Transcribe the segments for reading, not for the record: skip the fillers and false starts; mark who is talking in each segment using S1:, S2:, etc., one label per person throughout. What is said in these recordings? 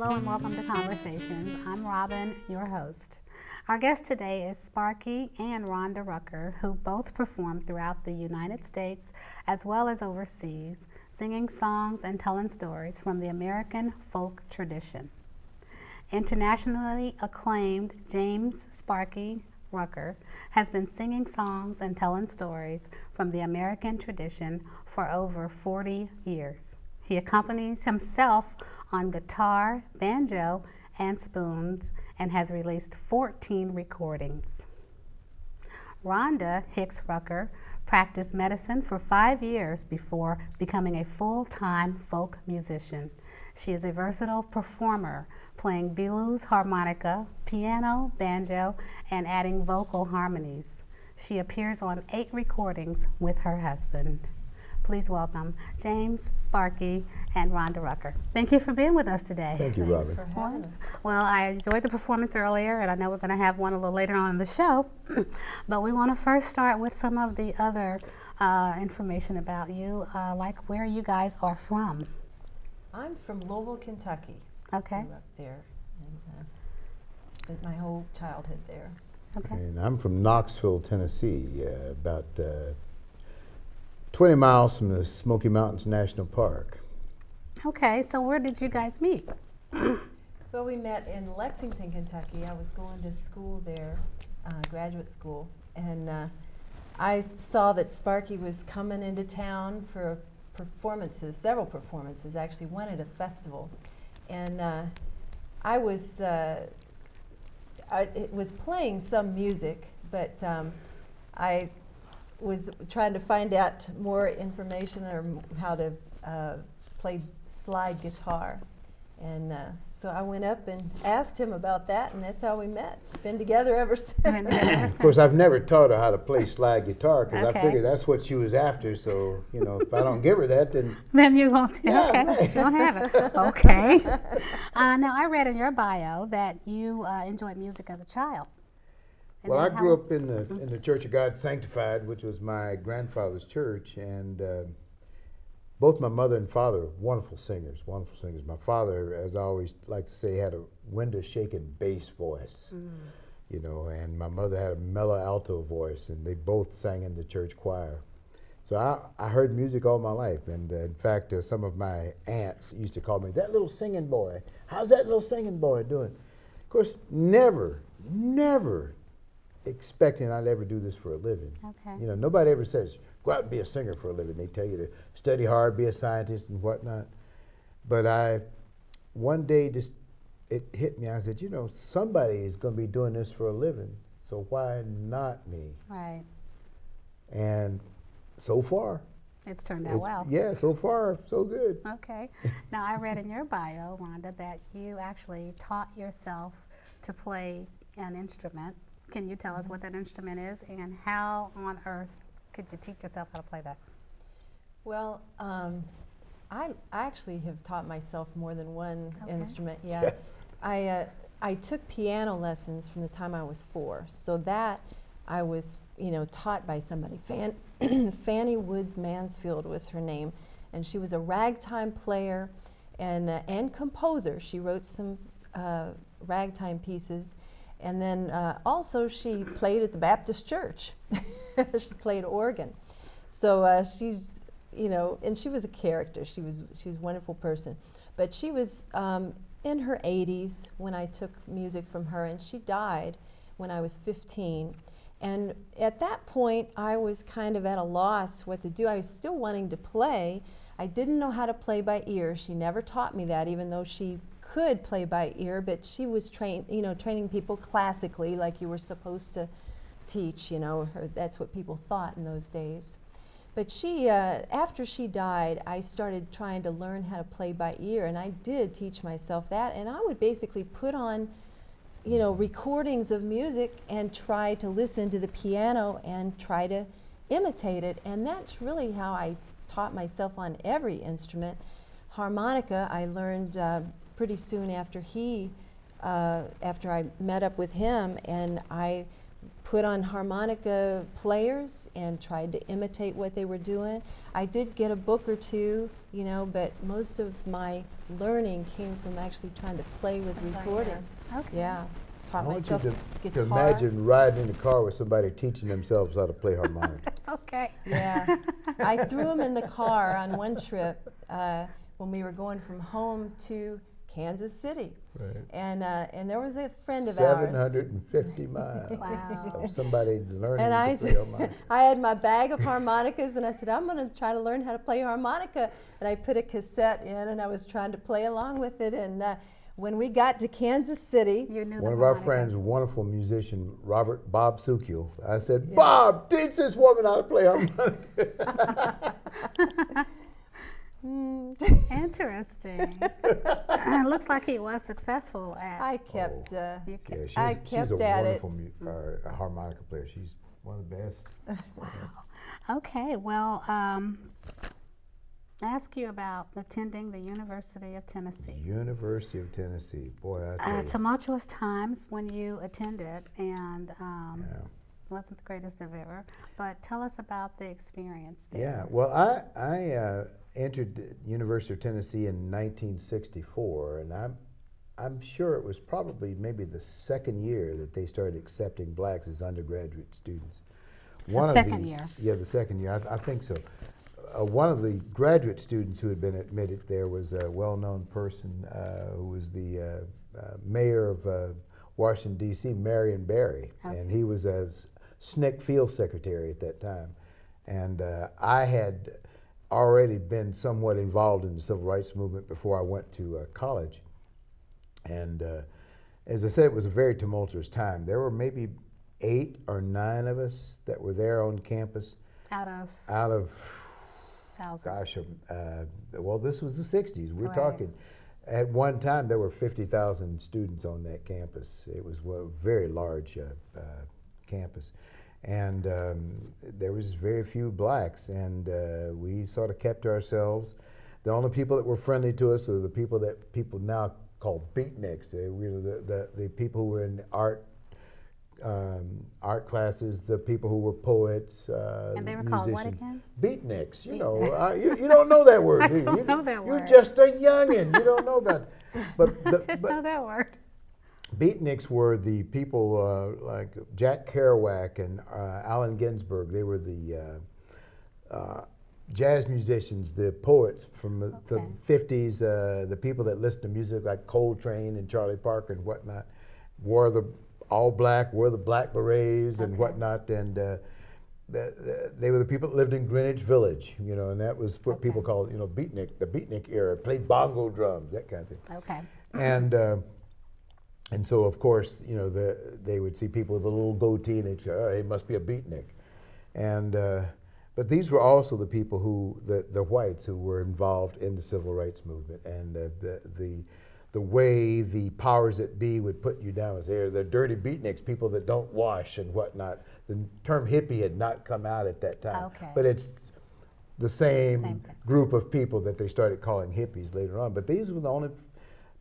S1: Hello and welcome to Conversations. I'm Robin, your host. Our guest today is Sparky and Rhonda Rucker, who both perform throughout the United States as well as overseas, singing songs and telling stories from the American folk tradition. Internationally acclaimed James Sparky Rucker has been singing songs and telling stories from the American tradition for over 40 years. He accompanies himself on guitar, banjo, and spoons, and has released 14 recordings. Rhonda Hicks Rucker practiced medicine for 5 years before becoming a full-time folk musician. She is a versatile performer, playing blues harmonica, piano, banjo, and adding vocal harmonies. She appears on 8 recordings with her husband. Please welcome James, Sparky, and Rhonda Rucker. Thank you for being with us today.
S2: Thank you,
S3: Thanks
S2: Robin.
S3: for having us.
S1: Well, I enjoyed the performance earlier, and I know we're going to have one a little later on in the show. But we want to first start with some of the other information about you, like where you guys are from.
S3: I'm from Louisville, Kentucky.
S1: Okay.
S3: Grew up there and spent my whole childhood there.
S1: Okay.
S2: And I'm from Knoxville, Tennessee, about 20 miles from the Smoky Mountains National Park.
S1: Okay, so where did you guys meet?
S3: Well, we met in Lexington, Kentucky. I was going to school there, graduate school, and I saw that Sparky was coming into town for performances, several performances, actually one at a festival. And I was playing some music, but I was trying to find out more information or how to play slide guitar. And so I went up and asked him about that, and that's how we met. Been together ever since.
S2: Of course, I've never taught her how to play slide guitar because
S1: Okay.
S2: I figured that's what she was after. So, you know, if I don't give her that, then
S1: Then you won't.
S2: Yeah,
S1: Okay,
S2: right.
S1: you won't have it. Okay. Now I read in your bio that you enjoyed music as a child. And
S2: well, I
S1: then how
S2: grew
S1: was-
S2: up in the Church of God Sanctified, which was my grandfather's church, and both my mother and father are wonderful singers, wonderful singers. My father, as I always like to say, had a window-shaking bass voice, you know, and my mother had a mellow alto voice, and they both sang in the church choir. So I heard music all my life, and in fact, some of my aunts used to call me, "That little singing boy, how's that little singing boy doing?" Of course, never expecting I'd ever do this for a living.
S1: Okay.
S2: You know, nobody ever says, go out and be a singer for a living. They tell you to study hard, be a scientist and whatnot. But one day it hit me. I said, you know, somebody is going to be doing this for a living, so why not me?
S1: Right.
S2: And so far.
S1: It's turned out well.
S2: Yeah, so far, so good.
S1: Okay. Now I read in your bio, Rhonda, that you actually taught yourself to play an instrument. Can you tell us what that instrument is and how on earth could you teach yourself how to play that?
S3: Well, I actually have taught myself more than one
S1: Okay.
S3: instrument. Yeah, I took piano lessons from the time I was 4. So that I was, you know, taught by somebody. Fannie Woods Mansfield was her name, and she was a ragtime player and composer. She wrote some ragtime pieces. And then also she played at the Baptist church. She played organ. So she's, you know, and she was a character. She was a wonderful person. But she was in her 80s when I took music from her, and she died when I was 15. And at that point, I was kind of at a loss what to do. I was still wanting to play. I didn't know how to play by ear. She never taught me that, even though she could play by ear, but she was training people classically like you were supposed to teach, you know, or that's what people thought in those days. But she, after she died, I started trying to learn how to play by ear, and I did teach myself that, and I would basically put on, you know, recordings of music and try to listen to the piano and try to imitate it, and that's really how I taught myself on every instrument. Harmonica, I learned pretty soon after I met up with him, and I put on harmonica players and tried to imitate what they were doing. I did get a book or two, you know, but most of my learning came from actually trying to play with recordings.
S1: Okay.
S3: Yeah,
S2: I
S3: taught
S2: want
S3: myself
S2: you
S3: guitar.
S2: to imagine riding in the car with somebody teaching themselves how to play harmonica.
S1: That's okay.
S3: Yeah, I threw them in the car on one trip when we were going from home to Kansas City.
S2: Right.
S3: And there was a friend of ours.
S2: 750 miles
S1: Wow.
S2: of somebody learning
S3: And
S2: to play harmonica.
S3: I had my bag of harmonicas, and I said, I'm going to try to learn how to play harmonica. And I put a cassette in, and I was trying to play along with it. And when we got to Kansas City,
S1: You knew
S2: One
S1: the
S2: of our
S1: harmonica.
S2: friends, wonderful musician, Bob Sukiel, I said, Bob, teach this woman how to play harmonica.
S1: Interesting. It looks like he was successful at.
S3: I kept,
S1: You
S2: Yeah,
S1: kept-
S3: I
S2: she's
S3: kept
S2: a
S3: at it.
S2: wonderful harmonica player. She's one of the best.
S1: Okay, well, ask you about attending the University of Tennessee.
S2: University of Tennessee. Boy, I tell you.
S1: Tumultuous times when you attended, and
S2: Yeah.
S1: wasn't the greatest of ever. But tell us about the experience there.
S2: Yeah, well, I entered the University of Tennessee in 1964, and I'm sure it was probably maybe the second year that they started accepting blacks as undergraduate students.
S1: Second year.
S2: Yeah, the second year. I think so. One of the graduate students who had been admitted there was a well-known person who was the mayor of Washington, D.C., Marion Barry,
S1: Okay.
S2: and he was a SNCC field secretary at that time. And I had already been somewhat involved in the civil rights movement before I went to college. And as I said, it was a very tumultuous time. There were maybe 8 or 9 of us that were there on campus.
S1: Out of thousand.
S2: Gosh, well, this was the 60s. We're
S1: Right.
S2: talking, at one time, there were 50,000 students on that campus. It was a very large campus. And there was very few blacks, and we sort of kept to ourselves. The only people that were friendly to us are the people that people now call beatniks. They were the people who were in art classes, the people who were poets,
S1: And they were called what
S2: musicians.
S1: again?
S2: Beatniks, you know. You don't know that word,
S1: I
S2: do you?
S1: don't know that
S2: You're
S1: word.
S2: just a youngin'. You don't know that. But
S1: I didn't know that word.
S2: beatniks were the people like Jack Kerouac and Allen Ginsberg. They were the jazz musicians, the poets from the
S1: Okay.
S2: 50s, the people that listened to music like Coltrane and Charlie Parker and whatnot, wore the all black, wore the black berets and
S1: Okay.
S2: whatnot, and they were the people that lived in Greenwich Village, you know, and that was what people
S1: Okay.
S2: called, you know, beatnik, the beatnik era, played bongo drums, that kind of thing.
S1: Okay.
S2: And so, of course, you know, they would see people with a little goatee, and they'd say, "Oh, he must be a beatnik." And but these were also the people who, the whites who were involved in the civil rights movement, and the way the powers that be would put you down as they're dirty beatniks, people that don't wash and whatnot. The term hippie had not come out at that time,
S1: Okay.
S2: but it's the same
S1: Same thing.
S2: group of people that they started calling hippies later on. But these were the only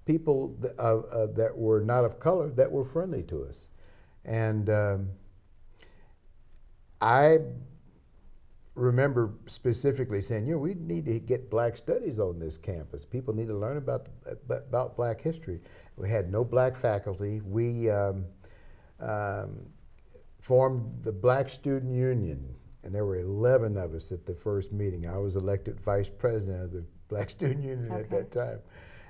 S2: people that were not of color that were friendly to us. And I remember specifically saying, you know, we need to get black studies on this campus. People need to learn about black history. We had no black faculty. We formed the Black Student Union, and there were 11 of us at the first meeting. I was elected vice president of the Black Student Union at that time.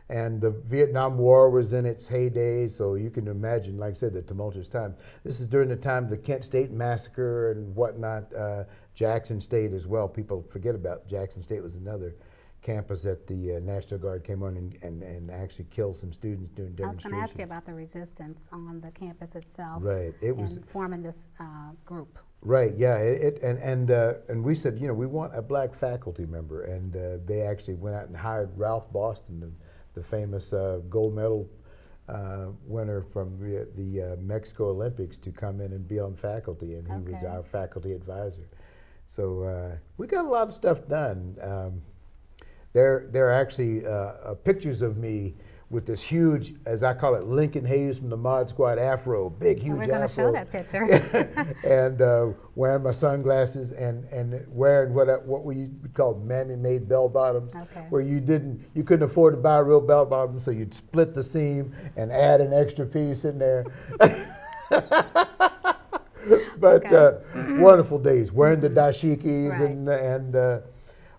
S2: And the Vietnam War was in its heyday, so you can imagine, like I said, the tumultuous time. This is during the time of the Kent State Massacre and whatnot, Jackson State as well. People forget about Jackson State was another campus that the National Guard came on and actually killed some students during
S1: I was
S2: demonstrations.
S1: going to ask you about the resistance on the campus itself.
S2: Right, it was
S1: forming this group.
S2: right. Yeah, and we said, you know, we want a black faculty member, and they actually went out and hired Ralph Boston, the famous gold medal winner from the Mexico Olympics, to come in and be on faculty, and he was
S1: Okay.
S2: our faculty advisor. So we got a lot of stuff done. There are actually pictures of me with this huge, as I call it, Lincoln Hayes from the Mod Squad afro, big, huge
S1: We're going to
S2: afro.
S1: show that picture.
S2: And wearing my sunglasses and wearing what we would call mammy-made bell bottoms,
S1: Okay.
S2: where you couldn't afford to buy a real bell bottom, so you'd split the seam and add an extra piece in there. But wonderful days, wearing the dashikis
S1: Right.
S2: and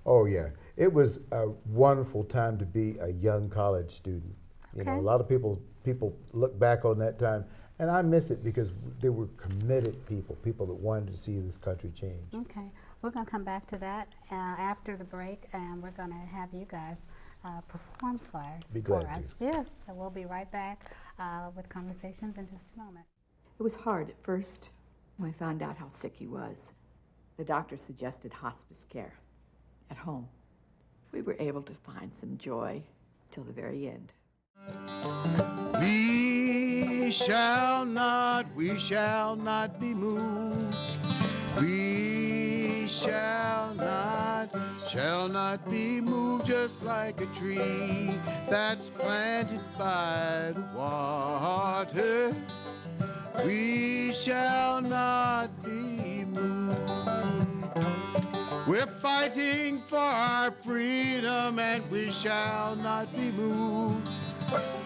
S2: oh yeah, it was a wonderful time to be a young college student. You know,
S1: Okay.
S2: a lot of people look back on that time, and I miss it because they were committed people that wanted to see this country change.
S1: Okay, we're going to come back to that after the break, and we're going to have you guys perform for us.
S2: Be glad to.
S1: Yes, so we'll be right back with conversations in just a moment.
S4: It was hard at first when I found out how sick he was. The doctor suggested hospice care at home. We were able to find some joy till the very end.
S5: We shall not be moved. We shall not be moved, just like a tree that's planted by the water. We shall not be moved. We're fighting for our freedom, and we shall not be moved.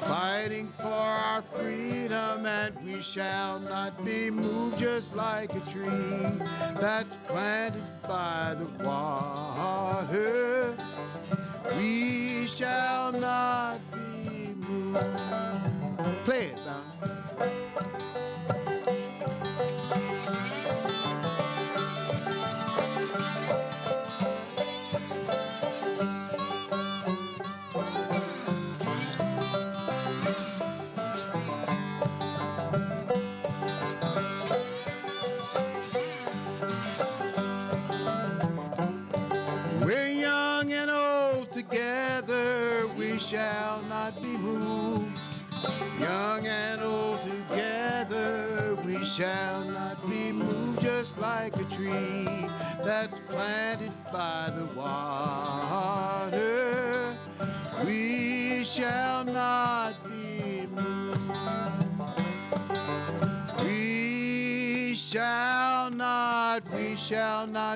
S5: Fighting for our freedom, and we shall not be moved, just like a tree that's planted by the water. We shall not be moved. Play it now. Together we shall not be moved. Young and old together we shall not be moved, just like a tree that's planted by the water. We shall not be moved. We shall not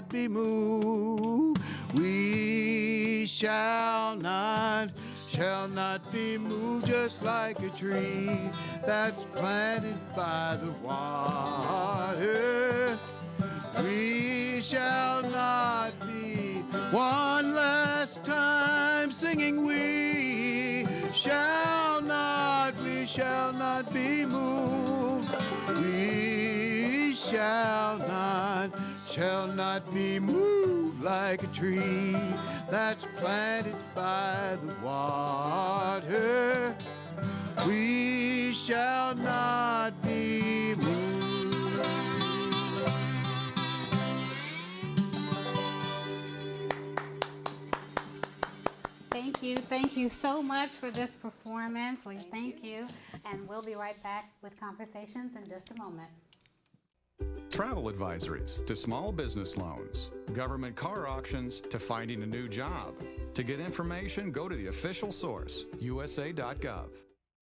S5: be moved. We shall not be moved, just like a tree that's planted by the water. We shall not be. One last time singing, we shall not be moved. We shall not be moved, like a tree that's planted by the water. We shall not be moved.
S1: Thank you so much for this performance. We thank you, and we'll be right back with conversations in just a moment.
S6: Travel advisories to small business loans, government car auctions to finding a new job. To get information, go to the official source, usa.gov.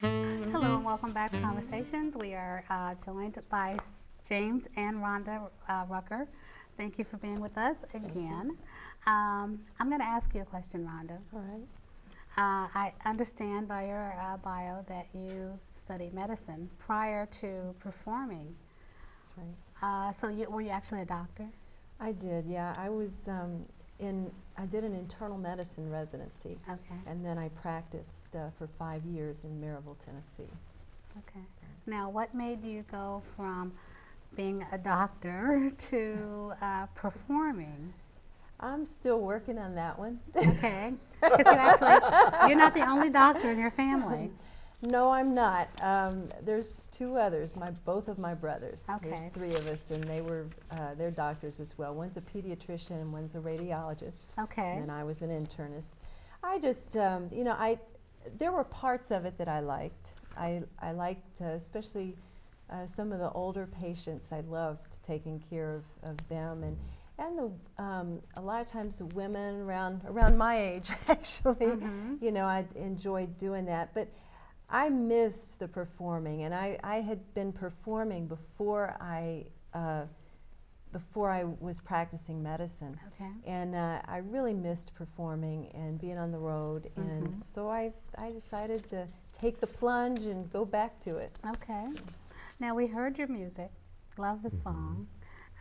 S1: Hello and welcome back to Conversations. We are joined by James and Rhonda Rucker. Thank you for being with us again. I'm going to ask you a question, Rhonda.
S3: All right.
S1: I understand by your bio that you studied medicine prior to performing.
S3: That's right.
S1: So were you actually a doctor?
S3: I did, yeah. I was I did an internal medicine residency.
S1: Okay.
S3: And then I practiced for 5 years in Maryville, Tennessee.
S1: Okay. Now, what made you go from being a doctor to performing?
S3: I'm still working on that one.
S1: Okay. Because you're not the only doctor in your family.
S3: No, I'm not. There's two others, both of my brothers.
S1: Okay.
S3: There's 3 of us, and they're doctors as well. One's a pediatrician and one's a radiologist.
S1: Okay.
S3: And I was an internist. I just, there were parts of it that I liked. I liked, especially some of the older patients. I loved taking care of them, and a lot of times the women around my age, actually.
S1: Mm-hmm.
S3: I enjoyed doing that. But I missed the performing, and I had been performing before I was practicing medicine.
S1: Okay.
S3: And I really missed performing and being on the road, and so I decided to take the plunge and go back to it.
S1: Okay. Now we heard your music, love the song,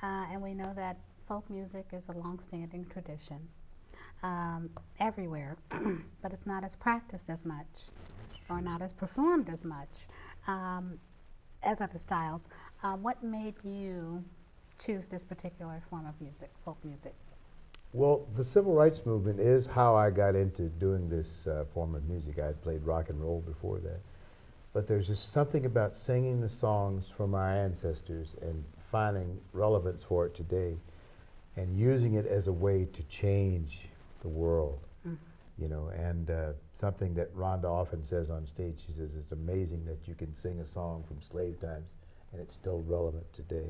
S1: and we know that folk music is a long-standing tradition everywhere, but it's not as practiced as much, or not as performed as much as other styles. What made you choose this particular form of music, folk music?
S2: Well, the civil rights movement is how I got into doing this form of music. I had played rock and roll before that. But there's just something about singing the songs from our ancestors and finding relevance for it today and using it as a way to change the world, you know, and something that Rhonda often says on stage. She says it's amazing that you can sing a song from slave times and it's still relevant today.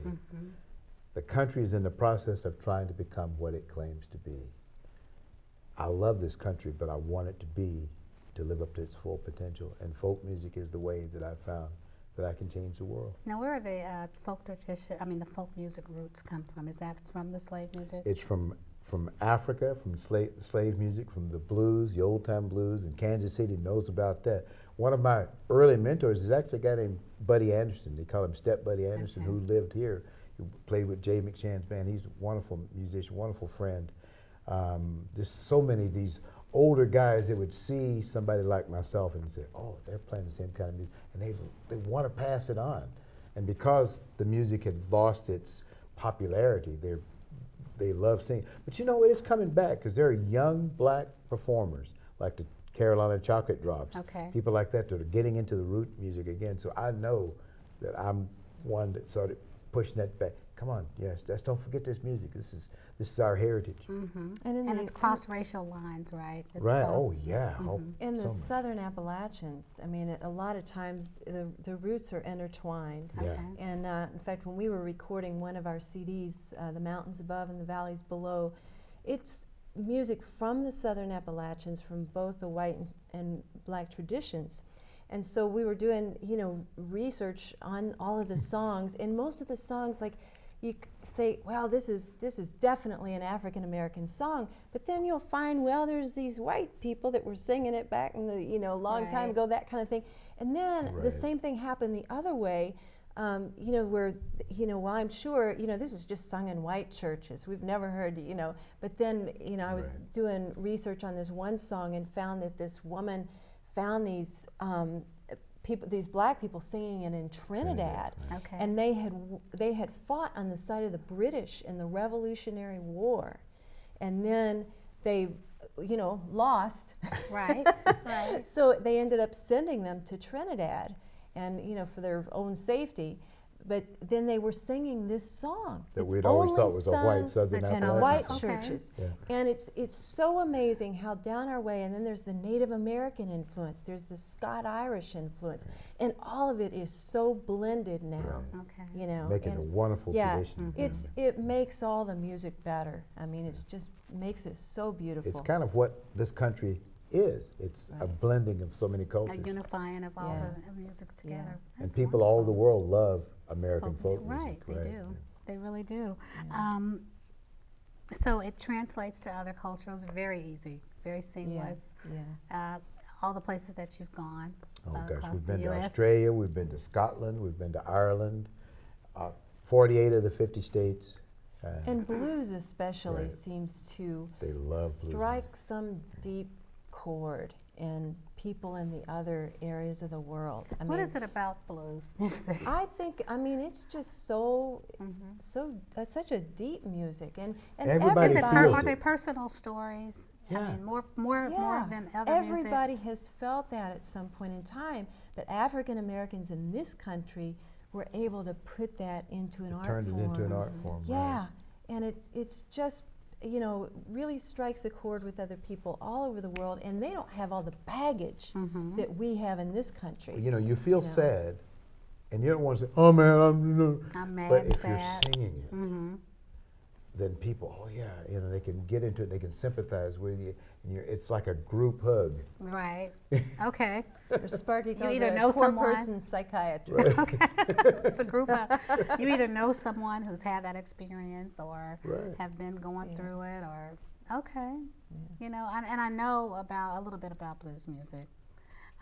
S2: The country is in the process of trying to become what it claims to be. I love this country, but I want it to live up to its full potential, and folk music is the way that I've found that I can change the world.
S1: Now, where are the folk tradition, the folk music roots come from? Is that from the slave music?
S2: It's from Africa, from slave music, from the blues, the old time blues, and Kansas City knows about that. One of my early mentors is actually a guy named Buddy Anderson. They call him Step Buddy Anderson, who lived here. He played with Jay McShann's band. He's a wonderful musician, wonderful friend. There's so many of these older guys that would see somebody like myself and say, oh, they're playing the same kind of music, and they want to pass it on. And because the music had lost its popularity, they love singing. But you know, it's coming back, because there are young black performers, like the Carolina Chocolate Drops, people like that are getting into the root music again. So I know that I'm one that started pushing that back. Come on, yes, don't forget this music. This is our heritage.
S1: And it's cross-racial lines, right? It's
S2: right. Oh yeah.
S3: In the
S2: so
S3: Southern Appalachians, I mean, a lot of times the roots are intertwined.
S2: Yeah.
S3: And in fact, when we were recording one of our CDs, The Mountains Above and the Valleys Below, it's music from the Southern Appalachians, from both the white and black traditions. And so we were doing, research on all of the songs, and most of the songs, like, you say, well, this is definitely an African American song, but then you'll find, well, there's these white people that were singing it back in the long time ago, that kind of thing. And then the same thing happened the other way, where well, I'm sure this is just sung in white churches. We've never heard but then I was doing research on this one song and found that this woman found these these black people singing it in Trinidad, and they had fought on the side of the British in the Revolutionary War, and then they lost. Right. So they ended up sending them to Trinidad, and for their own safety. But then they were singing this song
S2: that we'd always thought was a white Southern Appalachian
S3: white churches. And it's so amazing how down our way, and then there's the Native American influence, there's the Scott-Irish influence, and all of it is so blended now.
S2: Making a wonderful tradition.
S3: It makes all the music better. I mean, it's just makes it so beautiful.
S2: It's kind of what this country is. It's a blending of so many cultures.
S1: A unifying of all the music together.
S2: And people all over the world love American folk music.
S1: Right, they do. They really do. So it translates to other cultures very easy, very seamless. All the places that you've gone.
S2: Oh gosh,
S1: across
S2: we've
S1: the
S2: been to
S1: US.
S2: Australia, we've been to Scotland, we've been to Ireland, 48 of the 50 states.
S3: And blues especially seems to strike some deep chord in people in the other areas of the world.
S1: What is it about blues music?
S3: I think, it's just so, such a deep music, and
S2: everybody feels
S1: Are
S2: it.
S1: they personal stories? More than other
S3: Everybody
S1: music?
S3: has felt that at some point in time, but African Americans in this country were able to put that into an art form.
S2: Turned it into an art form.
S3: Yeah, and it's just really strikes a chord with other people all over the world, and they don't have all the baggage that we have in this country.
S2: You feel sad, and you don't want to say, "Oh man, I'm
S1: mad,
S2: but if
S1: sad.
S2: you're singing it, then people, oh yeah, you know, they can get into it, they can sympathize with you, and it's like a group hug.
S1: Right. Okay.
S3: Or Sparky calls
S1: either
S3: it
S1: know
S3: a
S1: someone-
S3: four-person psychiatrist.
S2: Right.
S1: It's a group of, you either know someone who's had that experience or
S2: Right.
S1: have been going
S3: Yeah.
S1: through it, or, okay. You know, and I know about a little bit about blues music.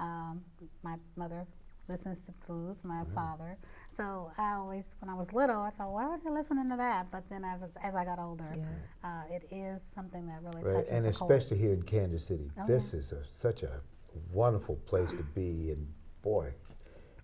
S1: My mother listens to blues, my father. So I always, when I was little, I thought, why were they listening to that? But then as I got older,
S3: Yeah.
S1: it is something that really
S2: Right,
S1: touches
S2: and
S1: the core.
S2: especially here in Kansas City,
S1: Oh,
S2: this is such a wonderful place to be, and boy,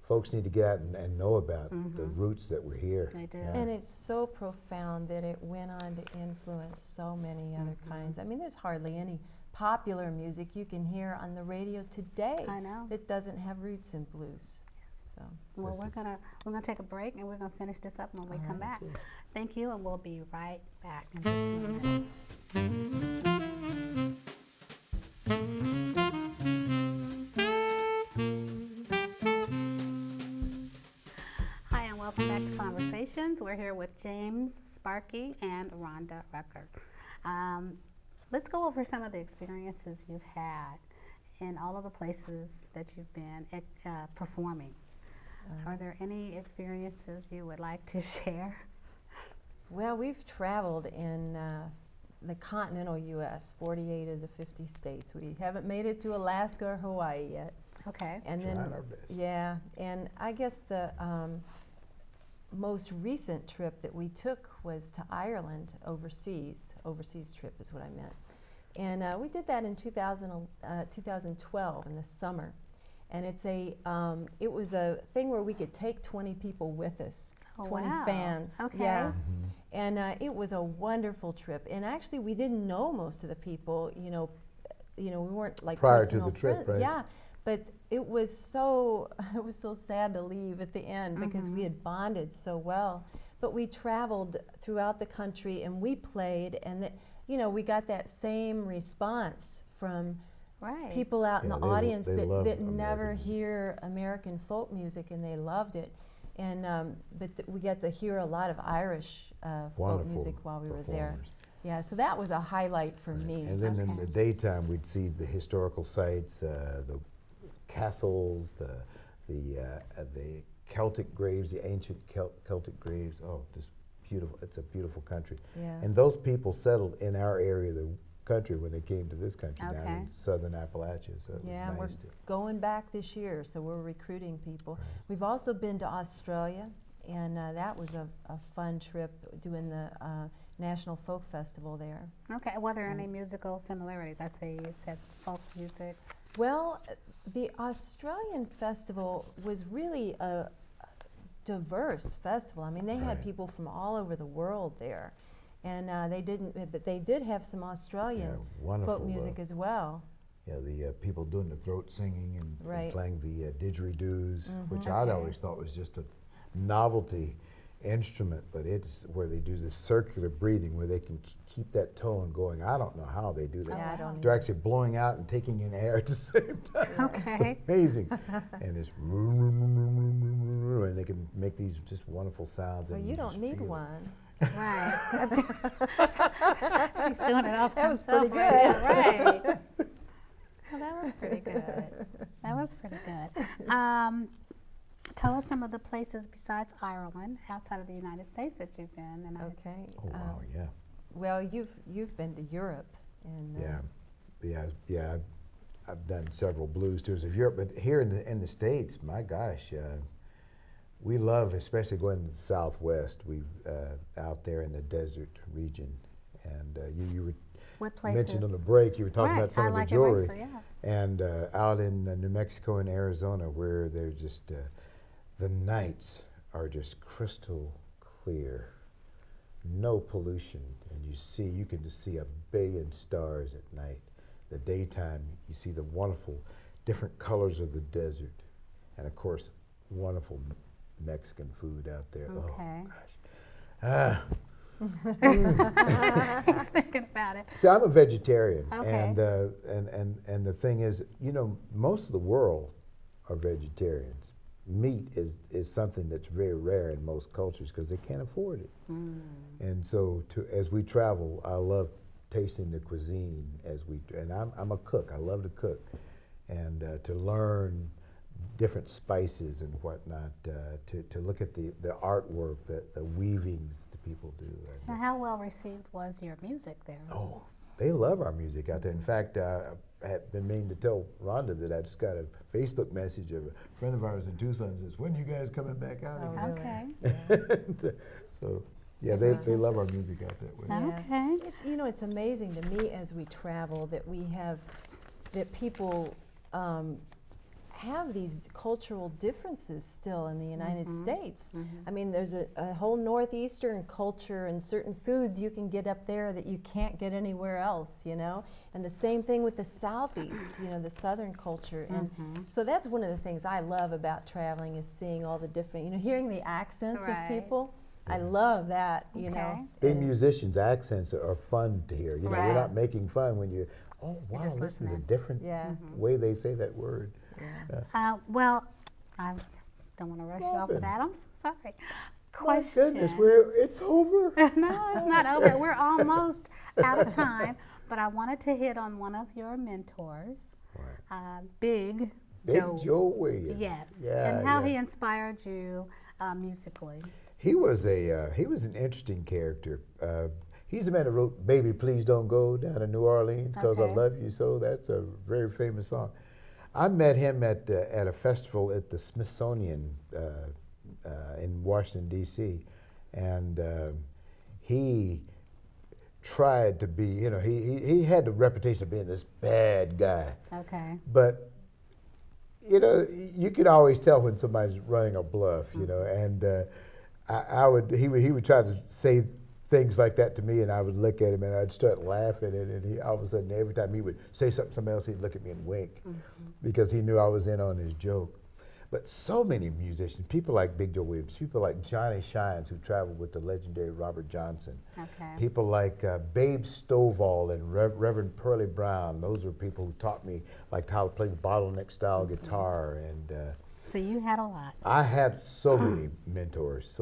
S2: folks need to get out and know about the roots that were here.
S1: They do.
S3: And it's so profound that it went on to influence so many other kinds. I mean, there's hardly any popular music you can hear on the radio today
S1: I know.
S3: that doesn't have roots in blues. So,
S1: Well, we're gonna take a break, and we're gonna finish this up when we come back. Thank you, and we'll be right back in just a minute. Hi, and welcome back to Conversations. We're here with James, Sparky, and Rhonda Rucker. Let's go over some of the experiences you've had in all of the places that you've been performing. Are there any experiences you would like to share?
S3: well, we've traveled in the continental U.S., 48 of the 50 states. We haven't made it to Alaska or Hawaii yet.
S1: Okay.
S3: And
S2: Trying
S3: then,
S2: our best.
S3: yeah, and I guess the most recent trip that we took was to Ireland overseas. Overseas trip is what I meant. And we did that in 2012 in the summer. And it was a thing where we could take 20 people with us,
S1: Oh,
S3: 20
S1: wow.
S3: fans.
S1: Okay.
S3: Yeah. And it was a wonderful trip. And actually, we didn't know most of the people. You know, we weren't like
S2: Prior to
S3: personal
S2: the trip,
S3: friends.
S2: right?
S3: Yeah, but it was so sad to leave at the end because we had bonded so well. But we traveled throughout the country and we played, and we got that same response from
S1: Right.
S3: people out in
S2: Yeah,
S3: the
S2: they
S3: audience that
S2: love
S3: never
S2: American music.
S3: hear American folk music, and they loved it. And we got to hear a lot of Irish folk
S2: Wonderful
S3: music while we were there.
S2: performers.
S3: Yeah, so that was a highlight for me.
S2: And then in
S1: Okay.
S2: the daytime, we'd see the historical sites, the castles, the Celtic graves, the ancient Celtic graves. Oh, just beautiful! It's a beautiful country.
S3: Yeah.
S2: And those people settled in our area of the country when they came to this country down
S1: Okay.
S2: in southern Appalachia. So it
S3: Yeah, and
S2: was
S3: we're
S2: nice to.
S3: going back this year, so we're recruiting people. We've also been to Australia, and that was a fun trip doing the National Folk Festival there.
S1: Okay. Were there any musical similarities? I say you said folk music.
S3: Well, the Australian festival was really a diverse festival. I mean, they had
S2: Right. people
S3: people from all over the world there, and but they did have some Australian
S2: wonderful,
S3: folk music as well.
S2: Yeah, the people doing the throat singing and
S3: Right.
S2: playing the didgeridoos, which
S1: Okay.
S2: I'd always thought was just a novelty instrument, but it's where they do this circular breathing where they can keep that tone going. I don't know how they do that.
S3: Yeah, I don't
S2: They're actually blowing out and taking in air at the same time.
S1: Okay.
S2: It's amazing. And it's and they can make these just wonderful sounds.
S3: Well,
S2: and
S3: you
S2: just
S3: don't need
S2: feel it.
S3: one.
S1: Right. He's doing it all
S3: That was
S1: himself
S3: pretty
S1: right
S3: good.
S1: now, right. Well, that was pretty good. That was pretty good. Tell us some of the places besides Ireland, outside of the United States, that you've been. And
S3: Okay.
S2: Oh, wow, yeah.
S3: Well, you've been to Europe, and
S2: Yeah. I've done several blues tours of Europe, but here in the States, my gosh, we love, especially going to the Southwest. We've out there in the desert region, and you were
S1: what places?
S2: mentioned on the break. You were talking
S1: Right,
S2: about some
S1: I
S2: of the
S1: like it
S2: jewelry,
S1: mostly, yeah.
S2: and out in New Mexico and Arizona, where they're just the nights are just crystal clear, no pollution, and you can just see 1 billion stars at night. The daytime, you see the wonderful different colors of the desert, and of course, wonderful Mexican food out there.
S1: Okay.
S2: Oh gosh.
S1: He's thinking about it.
S2: See, I'm a vegetarian,
S1: Okay.
S2: and the thing is, most of the world are vegetarians, meat is something that's very rare in most cultures because they can't afford it. And so as we travel, I love tasting the cuisine and I'm a cook. I love to cook, and to learn different spices and whatnot, to look at the artwork, the weavings that people do.
S1: Now, how well received was your music there?
S2: Oh, they love our music out there. In fact, I have been meaning to tell Rhonda that I just got a Facebook message of a friend of ours in Tucson that says, "When are you guys coming back out again?"
S1: Okay.
S2: So, yeah, they love our music out that way.
S3: Yeah.
S1: Okay.
S3: It's, you know, it's amazing to me as we travel that that people have these cultural differences still in the United States. I mean, there's a whole northeastern culture and certain foods you can get up there that you can't get anywhere else, you know? And the same thing with the southeast, you know, the southern culture. And so that's one of the things I love about traveling is seeing all the different, you know, hearing the accents of people. I love that, you know.
S2: Being musicians, accents are fun to hear. You know, you're not making fun when you, oh, wow,
S1: just
S2: listen to the
S1: listening.
S2: different way they say that word.
S1: Well, I don't want to rush you off with that. I'm so sorry.
S2: My
S1: Question.
S2: goodness, it's over.
S1: No, it's not over. We're almost out of time. But I wanted to hit on one of your mentors, Big
S2: Joe Williams.
S1: Yes.
S2: Yeah,
S1: and how he inspired you musically.
S2: He was an interesting character. He's the man who wrote "Baby, Please Don't Go" down in New Orleans, "'Cause I Love You So." That's a very famous song. I met him at a festival at the Smithsonian in Washington, D.C., and he tried to be, you know, he had the reputation of being this bad guy.
S1: Okay.
S2: But, you know, you can always tell when somebody's running a bluff, you know, and he would try to say things like that to me, and I would look at him and I'd start laughing, and he all of a sudden every time he would say something to somebody else, he'd look at me and wink because he knew I was in on his joke. But so many musicians, people like Big Joe Williams, people like Johnny Shines, who traveled with the legendary Robert Johnson, people like Babe Stovall and Reverend Pearlie Brown. Those were people who taught me like how to play the bottleneck style guitar. And
S1: So you had a lot.
S2: I had so many mentors,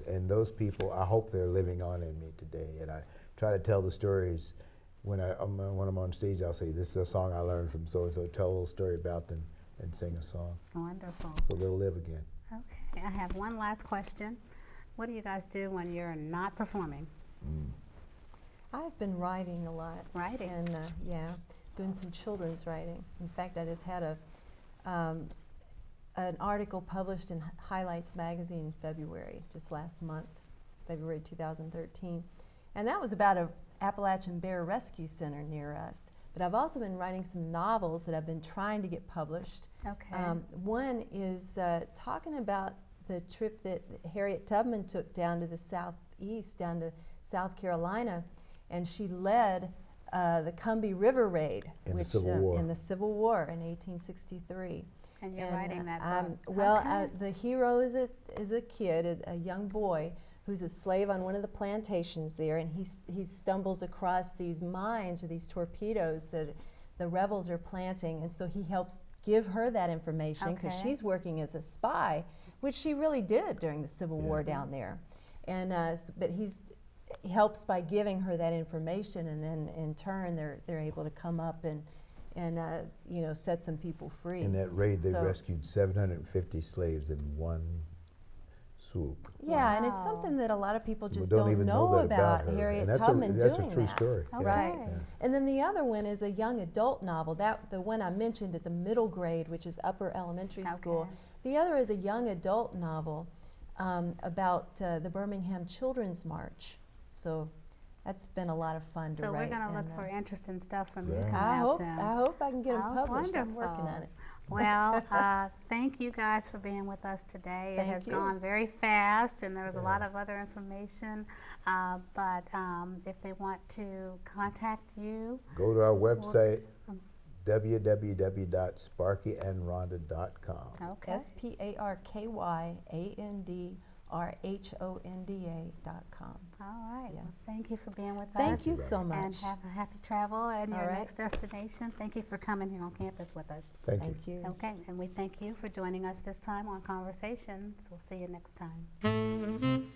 S2: and those people, I hope they're living on in me today. And I try to tell the stories when I'm on stage. I'll say, "This is a song I learned from so and so." Tell a little story about them and sing a song.
S1: Wonderful.
S2: So they'll live again.
S1: Okay, I have one last question. What do you guys do when you're not performing?
S3: I've been writing a lot.
S1: Writing?
S3: And doing some children's writing. In fact, I just had an article published in Highlights magazine in February, just last month, February 2013. And that was about an Appalachian Bear Rescue Center near us. But I've also been writing some novels that I've been trying to get published.
S1: Okay.
S3: One is talking about the trip that Harriet Tubman took down to the southeast, down to South Carolina, and she led the Combahee River Raid,
S2: In the Civil War.
S3: In the Civil War in 1863.
S1: And you're writing that book.
S3: Well, the hero is a kid, a young boy, who's a slave on one of the plantations there, and he stumbles across these mines or these torpedoes that the rebels are planting, and so he helps give her that information because she's working as a spy, which she really did during the Civil War down there. And but he helps by giving her that information, and then in turn they're able to come up and you know, set some people free.
S2: In that raid, they rescued 750 slaves in one swoop.
S3: Yeah, and it's something that a lot of people just
S2: don't
S3: don't
S2: even
S3: know
S2: know that
S3: about
S2: her.
S3: Harriet
S2: And
S3: Tubman doing
S2: that's a true
S3: that.
S2: story.
S3: Right.
S1: Okay.
S3: And then the other one is a young adult novel. The one I mentioned is a middle grade, which is upper elementary school. The other is a young adult novel about the Birmingham Children's March. So that's been a lot of fun to
S1: So
S3: write.
S1: we're going to look for interesting stuff from you
S2: Yeah.
S1: coming
S3: I
S1: out
S3: hope
S1: soon.
S3: I hope I can get them
S1: Oh,
S3: published. I'm working
S1: wonderful.
S3: on it.
S1: Well, thank you guys for being with us today. It
S3: Thank
S1: has
S3: you.
S1: gone very fast, and there was a lot of other information. But if they want to contact you,
S2: Go to our website, www.sparkyandrhonda.com.
S1: okay.
S3: SparkyandRhonda.com. rhonda.com.
S1: All right.
S3: Yeah.
S1: Well, thank you for being with us.
S3: Thank you so
S1: And
S3: much.
S1: have a happy travel and
S3: All
S1: your
S3: right.
S1: next destination. Thank you for coming here on campus with us.
S2: Thank you.
S3: Thank you.
S1: Okay, and we thank you for joining us this time on Conversations. We'll see you next time.